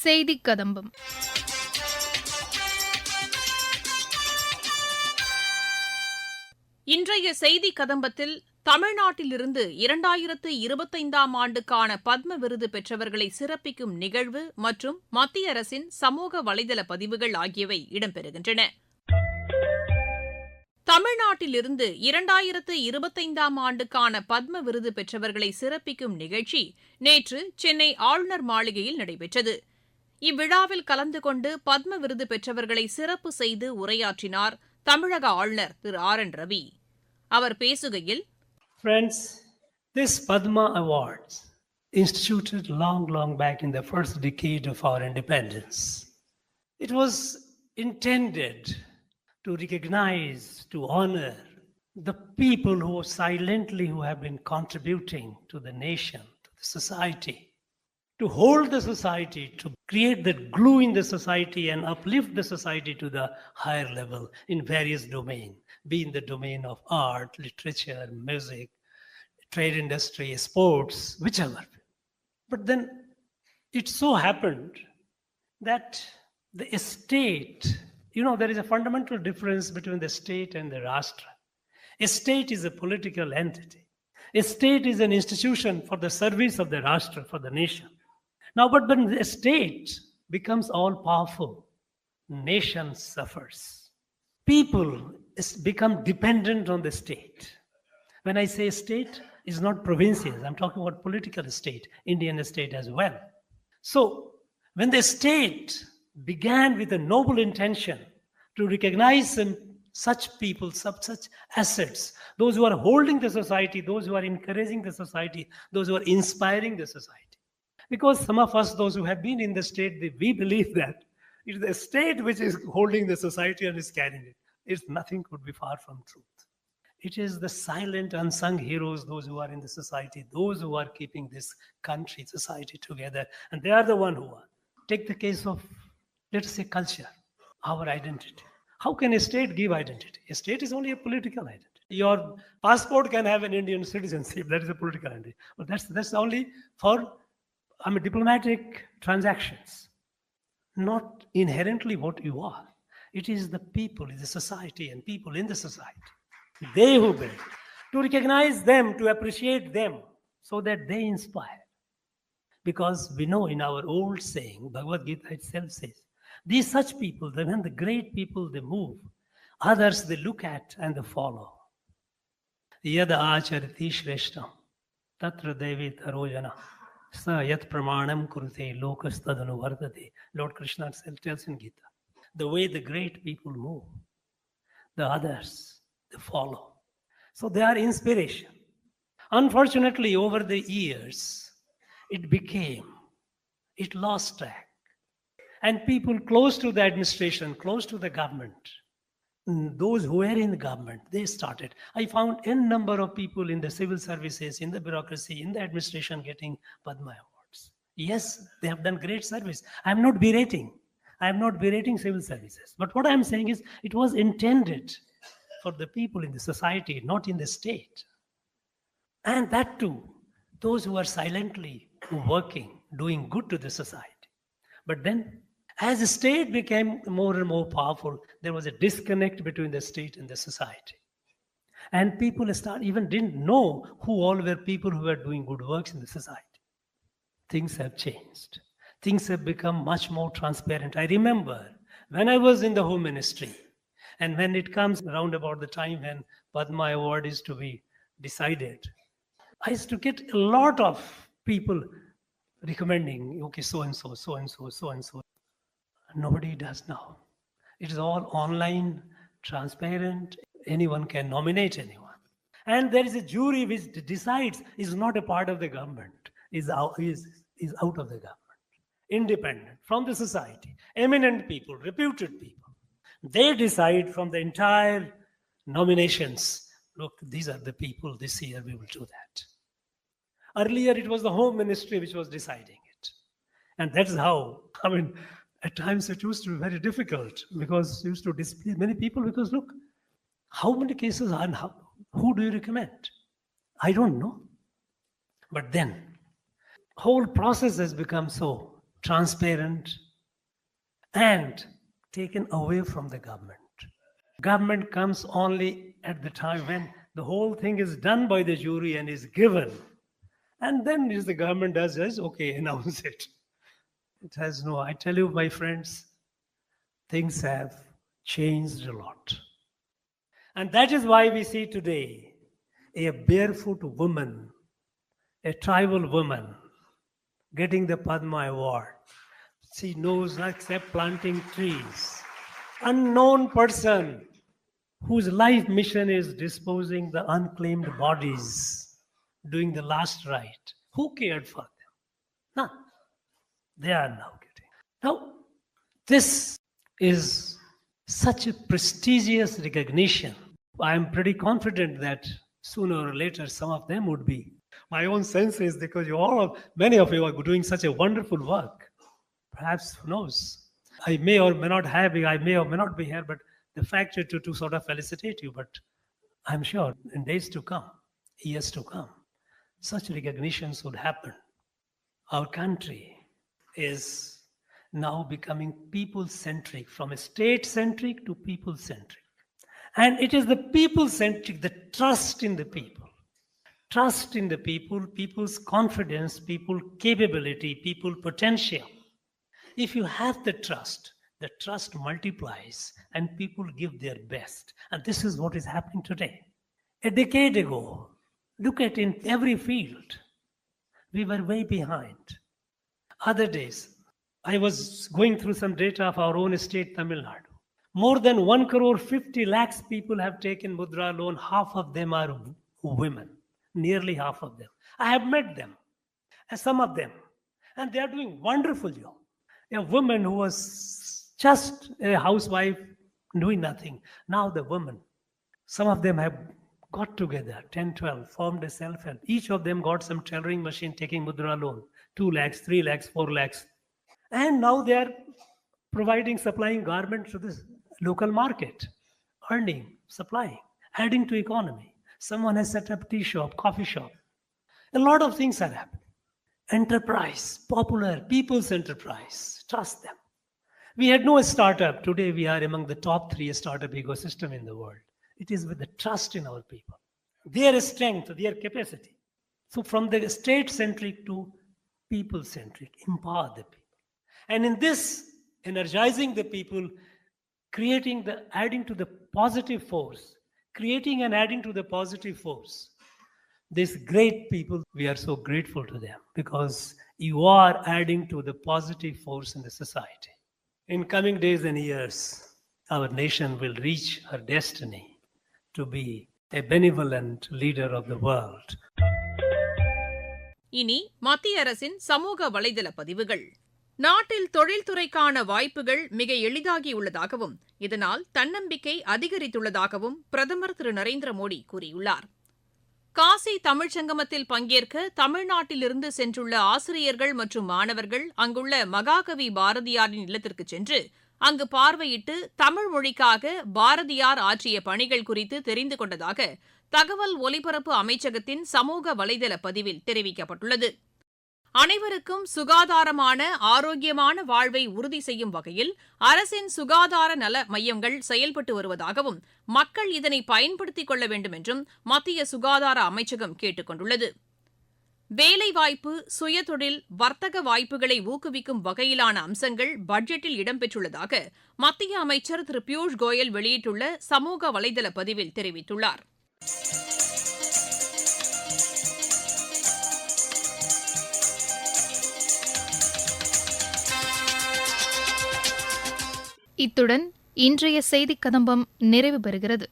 செய்திக் கதம்பம். இன்றைய செய்தி கதம்பத்தில் தமிழ்நாட்டிலிருந்து 2025ஆம் ஆண்டுக்கான பத்ம விருது பெற்றவர்களை சிறப்பிக்கும் நிகழ்வு மற்றும் மத்திய அரசின் சமூக வலைதள பதிவுகள் ஆகியவை இடம்பெறுகின்றன. தமிழ்நாட்டிலிருந்து 2025ஆம் ஆண்டுக்கான பத்ம விருது பெற்றவர்களை சிறப்பிக்கும் நிகழ்ச்சி நேற்று சென்னை ஆளுநர் மாளிகையில் நடைபெற்றது. இவ்விழாவில் கலந்து கொண்டு பத்ம விருது பெற்றவர்களை சிறப்பு செய்து உரையாற்றினார் தமிழக ஆளுநர் திரு ஆர்.என். ரவி. அவர் பேசுகையில், Friends, this Padma Awards, instituted long back in the first decade of our independence, it was intended to recognize, to honor the people who silently who have been contributing to the nation, to the society, to hold the society, to create that glue in the society and uplift the society to the higher level in various domains, be in the domain of art, literature, music, trade industry, sports, whichever. But then it so happened that the state, there is a fundamental difference between the state and the Rashtra. A state is a political entity. A state is an institution for the service of the Rashtra, for the nation. Now, but when the state becomes all powerful, nation suffers. People become dependent on the state. When I say state, it's not provincials. I'm talking about political state, Indian state as well. So, when the state began with a noble intention to recognize such people, such assets, those who are holding the society, those who are encouraging the society, those who are inspiring the society. Because some of us, those who have been in the state, we believe that it is the state which is holding the society and is carrying it. Nothing could be far from truth. It is the silent, unsung heroes, those who are in the society, those who are keeping this country, society together. And they are the one who are. Take the case of, let us say, culture, our identity. How can a state give identity? A state is only a political identity. Your passport can have an Indian citizenship. That is a political identity. But that's only for diplomatic transactions, not inherently what you are. It is the people in the society and people in the society. They who build. To recognize them, to appreciate them, so that they inspire. Because we know in our old saying, Bhagavad Gita itself says, these such people, when the great people, they move, others they look at and they follow. Yada acharati shreshtam, tatra devi tarojana. Sa yat pramanam kurute lokastadanu vardate. Lord Krishna tells in Gita. The way the great people move, the others, they follow. So they are inspiration. Unfortunately, over the years, it lost track. And people close to the administration, close to the government, those who were in the government, they started. I found n number of people in the civil services, in the bureaucracy, in the administration getting Padma Awards. Yes, they have done great service. I am not berating civil services. But what I am saying is it was intended for the people in the society, not in the state. And that too, those who are silently working, doing good to the society. But then, as the state became more and more powerful, there was a disconnect between the state and the society. And people even didn't know who all were people who were doing good works in the society. Things have changed. Things have become much more transparent. I remember when I was in the Home Ministry, and when it comes around about the time when Padma Award is to be decided, I used to get a lot of people recommending, okay, so-and-so, so-and-so, so-and-so. Nobody does now. It is all online, transparent. Anyone can nominate anyone. And there is a jury which decides, is not a part of the government, is out of the government. Independent, from the society. Eminent people, reputed people. They decide from the entire nominations, look, these are the people, this year we will do that. Earlier, it was the Home Ministry which was deciding it. And that's how, at times it used to be very difficult because it used to displease many people because look, how many cases are now? Who do you recommend? I don't know. But then, whole process has become so transparent, and taken away from the government. Government comes only at the time when the whole thing is done by the jury and is given. And then is the government does this, okay, announce it. It has no, I tell you, my friends, things have changed a lot. And that is why we see today a barefoot woman, a tribal woman, getting the Padma Award. She knows not except planting trees. Unknown person whose life mission is disposing the unclaimed bodies, doing the last rite. Who cared for them? None. They are now getting. Now, this is such a prestigious recognition. I am pretty confident that sooner or later some of them would be. My own sense is because many of you are doing such a wonderful work. Perhaps, who knows? I may or may not be here, but the fact is to sort of felicitate you. But I'm sure in days to come, years to come, such recognitions would happen. Our country is now becoming people-centric, from a state-centric to people-centric. And it is the people-centric, the trust in the people. Trust in the people, people's confidence, people's capability, people's potential. If you have the trust multiplies and people give their best. And this is what is happening today. A decade ago, look at in every field, we were way behind. Other days, I was going through some data of our own state, Tamil Nadu. More than 1,50,00,000 people have taken Mudra loan. Half of them are women, nearly half of them. I have met them, some of them, and they are doing wonderful job. A woman who was just a housewife doing nothing. Now the women, some of them have got together, 10, 12, formed a self-help. Each of them got some tailoring machine taking Mudra loan, 2 lakhs, 3 lakhs, 4 lakhs. And now they are supplying garments to this local market, earning, supplying, adding to economy. Someone has set up tea shop, coffee shop. A lot of things are happening. Enterprise, popular, people's enterprise. Trust them. We had no startup. Today we are among the top 3 startup ecosystem in the world. It is with the trust in our people, their strength, their capacity. So from the state-centric to people-centric, empower the people. And in this, energizing the people, adding to the positive force, creating and adding to the positive force. These great people, we are so grateful to them because you are adding to the positive force in the society. In coming days and years, our nation will reach her destiny to be a benevolent leader of the world. இனி மத்திய அரசின் சமூக வலைதள பதிவுகள். நாட்டில் தொழில்துறைக்கான வாய்ப்புகள் மிக எளிதாகியுள்ளதாகவும் இதனால் தன்னம்பிக்கை அதிகரித்துள்ளதாகவும் பிரதமர் திரு நரேந்திர மோடி கூறியுள்ளார். காசி தமிழ்ச் சங்கமத்தில் பங்கேற்க தமிழ்நாட்டிலிருந்து சென்றுள்ள ஆசிரியர்கள் மற்றும் மாணவர்கள் அங்குள்ள மகாகவி பாரதியாரின் இல்லத்திற்கு சென்று அங்கு பார்வையிட்டு தமிழ் மொழிக்காக பாரதியார் ஆற்றிய பணிகள் குறித்து தெரிந்து கொண்டதாக தகவல் ஒலிபரப்பு அமைச்சகத்தின் சமூக வலைதள பதிவில் தெரிவிக்கப்பட்டுள்ளது. அனைவருக்கும் சுகாதாரமான ஆரோக்கியமான வாழ்வை உறுதி செய்யும் வகையில் அரசின் சுகாதார நல மையங்கள் செயல்பட்டு வருவதாகவும் மக்கள் இதனை பயன்படுத்திக் கொள்ள வேண்டும் என்றும் மத்திய சுகாதார அமைச்சகம் கேட்டுக் கொண்டுள்ளது. வேலைவாய்ப்பு, சுயதொழில், வர்த்தக வாய்ப்புகளை ஊக்குவிக்கும் வகையிலான அம்சங்கள் பட்ஜெட்டில் இடம்பெற்றுள்ளதாக மத்திய அமைச்சர் திரு பியூஷ் கோயல் வெளியிட்டுள்ள சமூக வலைதள பதிவில் தெரிவித்துள்ளார். இத்துடன் இன்றைய செய்திக் கதம்பம் நிறைவு பெறுகிறது.